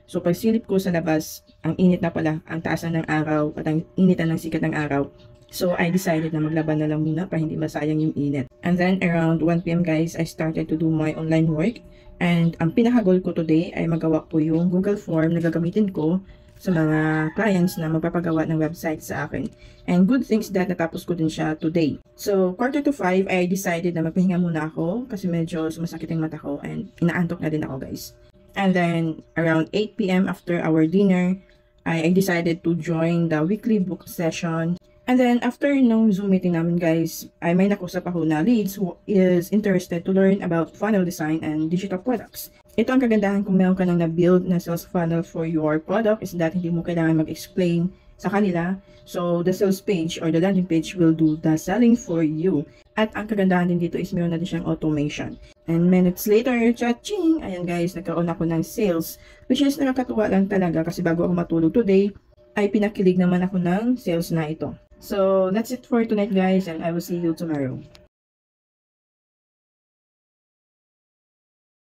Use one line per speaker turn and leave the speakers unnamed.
So pagsilip ko sa labas, ang init na pala, ang taas na ng araw at ang init na ng sikat ng araw. So I decided na maglaban na lang muna para hindi masayang yung init. And then around 1 p.m. guys, I started to do my online work. And ang pinaka-goal ko today ay magawa ko yung Google form na gagamitin ko sa mga clients na magpapagawa ng website sa akin. And good things that natapos ko din siya today. So, 4:45, I decided na magpahinga muna ako kasi medyo sumasakit yung mata ko and inaantok na din ako guys. And then, around 8 p.m. after our dinner, I decided to join the weekly book session. And then, after nung Zoom meeting namin guys, ay may nakusap ako na leads who is interested to learn about funnel design and digital products. Ito ang kagandahan kung meron ka nang na-build na sales funnel for your product is that hindi mo kailangan mag-explain sa kanila. So, the sales page or the landing page will do the selling for you. At ang kagandahan din dito is meron na din siyang automation. And minutes later, cha-ching! Ayan guys, nagkaroon ako ng sales. Which is nakakatuwa lang talaga kasi bago ako matulog today, ay pinakilig naman ako ng sales na ito. So, that's it for tonight guys and I will see you tomorrow.